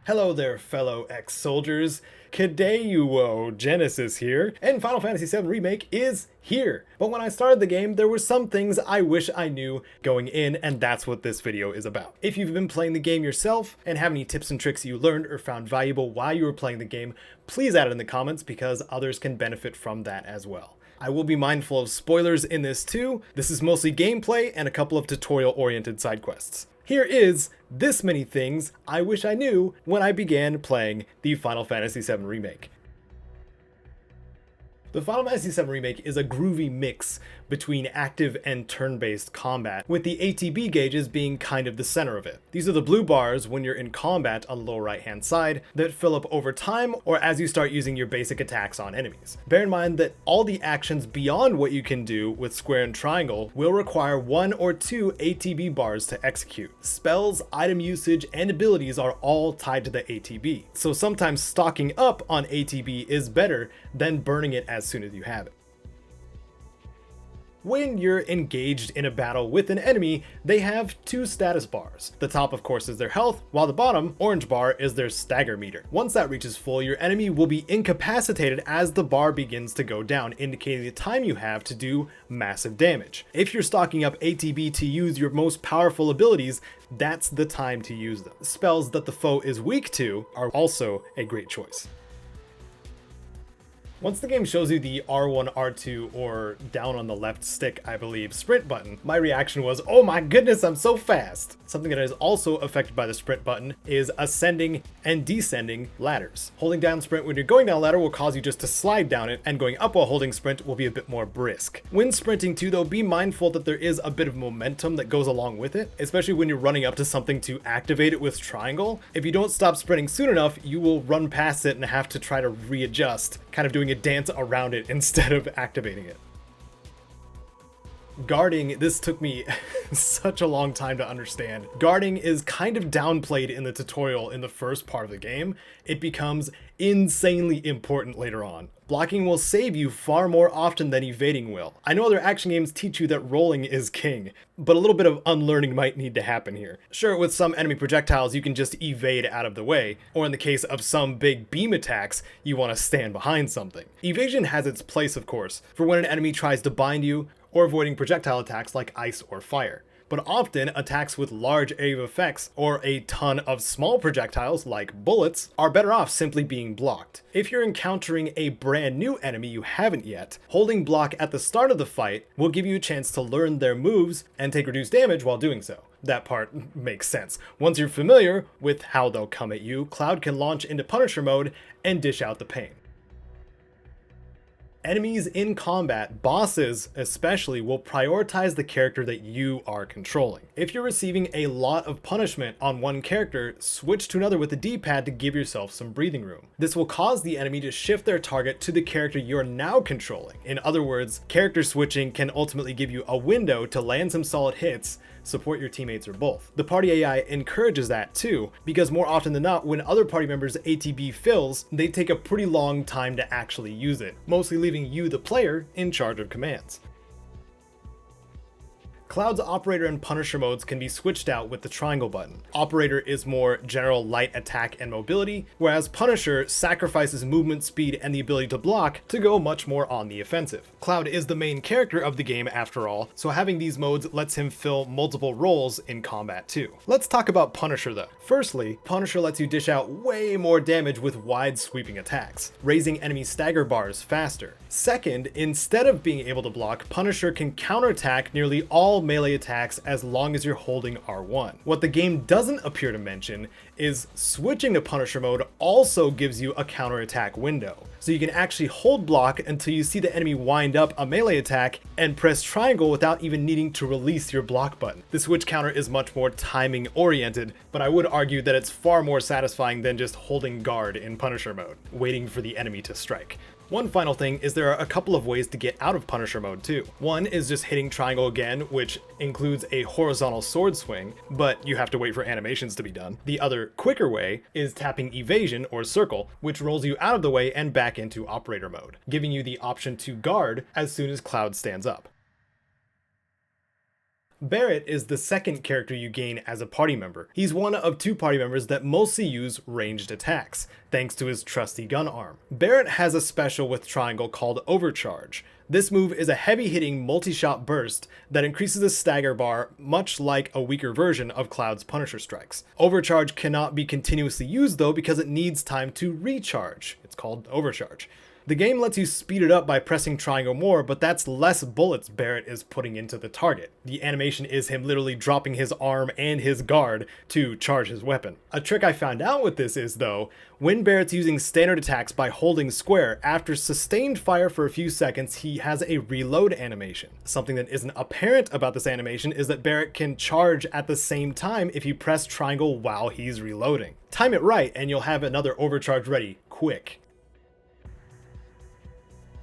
Hello there, fellow ex-soldiers. Kadeuo Genesis here, and Final Fantasy VII Remake is here. But when I started the game, there were some things I wish I knew going in, and that's what this video is about. If you've been playing the game yourself and have any tips and tricks you learned or found valuable while you were playing the game, please add it in the comments because others can benefit from that as well. I will be mindful of spoilers in this too. This is mostly gameplay and a couple of tutorial-oriented side quests. Here is this many things I wish I knew when I began playing the Final Fantasy VII Remake. The Final Fantasy VII Remake is a groovy mix between active and turn-based combat, with the ATB gauges being kind of the center of it. These are the blue bars when you're in combat on the lower right-hand side that fill up over time or as you start using your basic attacks on enemies. Bear in mind that all the actions beyond what you can do with square and triangle will require 1 or 2 ATB bars to execute. Spells, item usage, and abilities are all tied to the ATB, so sometimes stocking up on ATB is better than burning it as soon as you have it. When you're engaged in a battle with an enemy, they have 2 status bars. The top, of course, is their health, while the bottom, orange bar, is their stagger meter. Once that reaches full, your enemy will be incapacitated as the bar begins to go down, indicating the time you have to do massive damage. If you're stocking up ATB to use your most powerful abilities, that's the time to use them. Spells that the foe is weak to are also a great choice. Once the game shows you the R1, R2, or down on the left stick, I believe, sprint button, my reaction was, oh my goodness, I'm so fast! Something that is also affected by the sprint button is ascending and descending ladders. Holding down sprint when you're going down a ladder will cause you just to slide down it, and going up while holding sprint will be a bit more brisk. When sprinting too though, be mindful that there is a bit of momentum that goes along with it, especially when you're running up to something to activate it with triangle. If you don't stop sprinting soon enough, you will run past it and have to try to readjust, kind of doing a dance around it instead of activating it. Guarding, this took me such a long time to understand. Guarding is kind of downplayed in the tutorial in the first part of the game. It becomes insanely important later on. Blocking will save you far more often than evading will. I know other action games teach you that rolling is king, but a little bit of unlearning might need to happen here. Sure, with some enemy projectiles you can just evade out of the way, or in the case of some big beam attacks, you want to stand behind something. Evasion has its place, of course, for when an enemy tries to bind you, or avoiding projectile attacks like ice or fire. But often, attacks with large area of effects or a ton of small projectiles like bullets are better off simply being blocked. If you're encountering a brand new enemy you haven't yet, holding block at the start of the fight will give you a chance to learn their moves and take reduced damage while doing so. That part makes sense. Once you're familiar with how they'll come at you, Cloud can launch into Punisher mode and dish out the pain. Enemies in combat, bosses especially, will prioritize the character that you are controlling. If you're receiving a lot of punishment on one character, switch to another with the D-pad to give yourself some breathing room. This will cause the enemy to shift their target to the character you're now controlling. In other words, character switching can ultimately give you a window to land some solid hits, support your teammates, or both. The party AI encourages that too, because more often than not, when other party members' ATB fills, they take a pretty long time to actually use it, mostly leaving you, the player, in charge of commands. Cloud's Operator and Punisher modes can be switched out with the triangle button. Operator is more general light attack and mobility, whereas Punisher sacrifices movement speed and the ability to block to go much more on the offensive. Cloud is the main character of the game after all, so having these modes lets him fill multiple roles in combat too. Let's talk about Punisher though. Firstly, Punisher lets you dish out way more damage with wide sweeping attacks, raising enemy stagger bars faster. Second, instead of being able to block, Punisher can counterattack nearly all melee attacks as long as you're holding R1. What the game doesn't appear to mention is switching to Punisher mode also gives you a counterattack window. So you can actually hold block until you see the enemy wind up a melee attack and press triangle without even needing to release your block button. The switch counter is much more timing oriented, but I would argue that it's far more satisfying than just holding guard in Punisher mode, waiting for the enemy to strike. One final thing is there are a couple of ways to get out of Punisher mode too. One is just hitting triangle again, which includes a horizontal sword swing, but you have to wait for animations to be done. The other quicker way is tapping evasion or circle, which rolls you out of the way and back into operator mode, giving you the option to guard as soon as Cloud stands up. Barrett is the second character you gain as a party member. He's one of 2 party members that mostly use ranged attacks, thanks to his trusty gun arm. Barrett has a special with Triangle called Overcharge. This move is a heavy-hitting multi-shot burst that increases the stagger bar, much like a weaker version of Cloud's Punisher strikes. Overcharge cannot be continuously used though because it needs time to recharge. It's called Overcharge. The game lets you speed it up by pressing triangle more, but that's less bullets Barrett is putting into the target. The animation is him literally dropping his arm and his guard to charge his weapon. A trick I found out with this is, though, when Barrett's using standard attacks by holding square, after sustained fire for a few seconds, he has a reload animation. Something that isn't apparent about this animation is that Barrett can charge at the same time if you press triangle while he's reloading. Time it right and you'll have another overcharge ready, quick.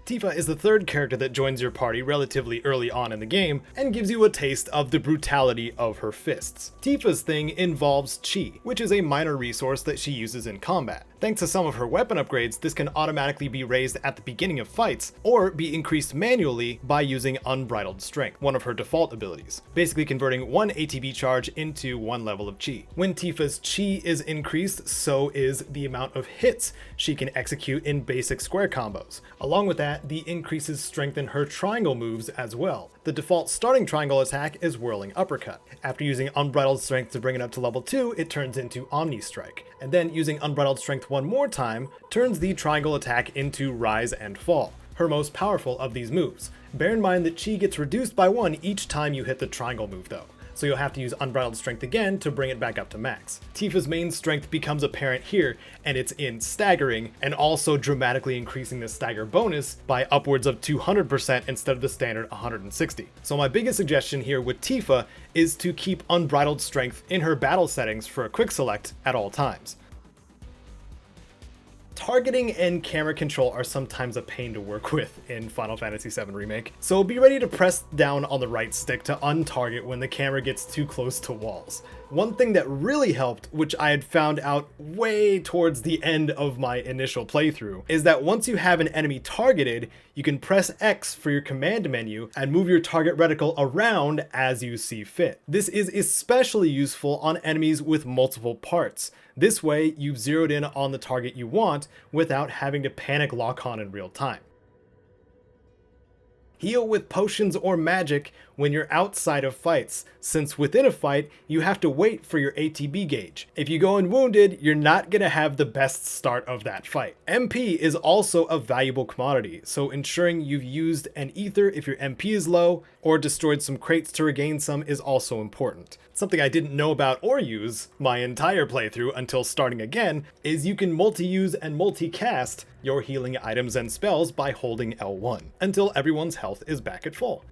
Tifa is the third character that joins your party relatively early on in the game and gives you a taste of the brutality of her fists. Tifa's thing involves chi, which is a minor resource that she uses in combat. Thanks to some of her weapon upgrades, this can automatically be raised at the beginning of fights, or be increased manually by using Unbridled Strength, one of her default abilities, basically converting 1 ATB charge into 1 level of chi. When Tifa's chi is increased, so is the amount of hits she can execute in basic square combos. Along with that, the increases strengthen her triangle moves as well. The default starting triangle attack is Whirling Uppercut. After using Unbridled Strength to bring it up to level 2, it turns into Omni Strike. And then using Unbridled Strength one more time, turns the triangle attack into Rise and Fall, her most powerful of these moves. Bear in mind that chi gets reduced by 1 each time you hit the triangle move though, so you'll have to use Unbridled Strength again to bring it back up to max. Tifa's main strength becomes apparent here, and it's in staggering, and also dramatically increasing the stagger bonus by upwards of 200% instead of the standard 160. So my biggest suggestion here with Tifa is to keep Unbridled Strength in her battle settings for a quick select at all times. Targeting and camera control are sometimes a pain to work with in Final Fantasy VII Remake, so be ready to press down on the right stick to untarget when the camera gets too close to walls. One thing that really helped, which I had found out way towards the end of my initial playthrough, is that once you have an enemy targeted, you can press X for your command menu and move your target reticle around as you see fit. This is especially useful on enemies with multiple parts. This way, you've zeroed in on the target you want without having to panic lock on in real time. Heal with potions or magic when you're outside of fights, since within a fight, you have to wait for your ATB gauge. If you go in wounded, you're not gonna have the best start of that fight. MP is also a valuable commodity, so ensuring you've used an ether if your MP is low, or destroyed some crates to regain some is also important. Something I didn't know about or use my entire playthrough until starting again is you can multi-use and multi-cast your healing items and spells by holding L1 until everyone's health is back at full.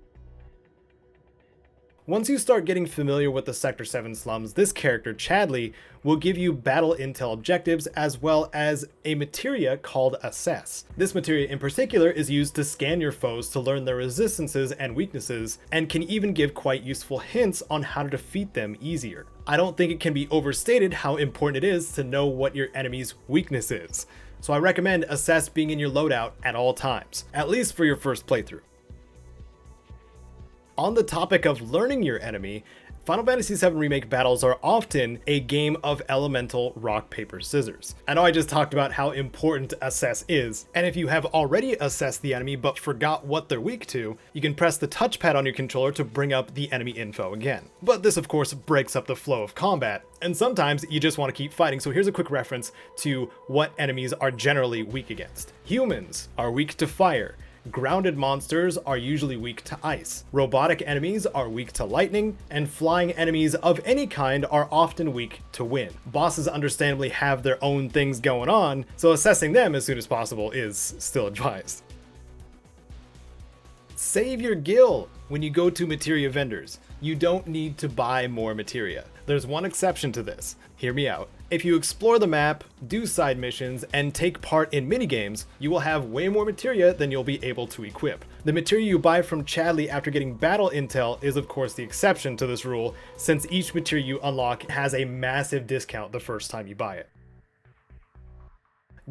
Once you start getting familiar with the Sector 7 slums, this character, Chadley, will give you battle intel objectives as well as a materia called Assess. This materia in particular is used to scan your foes to learn their resistances and weaknesses, and can even give quite useful hints on how to defeat them easier. I don't think it can be overstated how important it is to know what your enemy's weakness is, so I recommend Assess being in your loadout at all times, at least for your first playthrough. On the topic of learning your enemy, Final Fantasy VII Remake battles are often a game of elemental rock, paper, scissors. I know I just talked about how important Assess is, and if you have already assessed the enemy but forgot what they're weak to, you can press the touchpad on your controller to bring up the enemy info again. But this of course breaks up the flow of combat, and sometimes you just want to keep fighting, so here's a quick reference to what enemies are generally weak against. Humans are weak to fire. Grounded monsters are usually weak to ice. Robotic enemies are weak to lightning, and flying enemies of any kind are often weak to wind. Bosses understandably have their own things going on, so assessing them as soon as possible is still advised. Save your gil when you go to materia vendors. You don't need to buy more materia. There's one exception to this. Hear me out. If you explore the map, do side missions, and take part in minigames, you will have way more materia than you'll be able to equip. The materia you buy from Chadley after getting battle intel is of course the exception to this rule, since each materia you unlock has a massive discount the first time you buy it.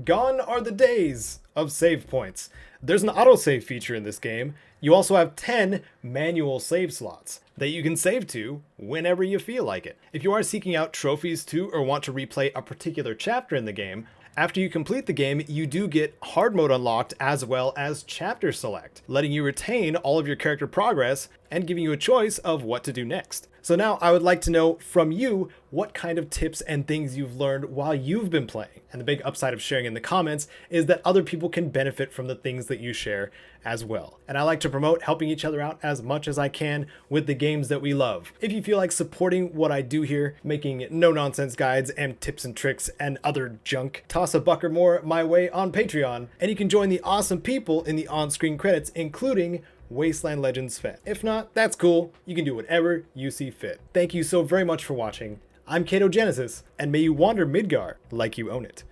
Gone are the days of save points. There's an autosave feature in this game. You also have 10 manual save slots that you can save to whenever you feel like it. If you are seeking out trophies to or want to replay a particular chapter in the game, after you complete the game, you do get hard mode unlocked as well as chapter select, letting you retain all of your character progress and giving you a choice of what to do next. So now I would like to know from you what kind of tips and things you've learned while you've been playing. And the big upside of sharing in the comments is that other people can benefit from the things that you share as well. And I like to promote helping each other out as much as I can with the games that we love. If you feel like supporting what I do here, making no-nonsense guides and tips and tricks and other junk, toss a buck or more my way on Patreon, and you can join the awesome people in the on-screen credits, including Wasteland Legends fan. If not, that's cool. You can do whatever you see fit. Thank you so very much for watching. I'm Kato Genesis, and may you wander Midgar like you own it.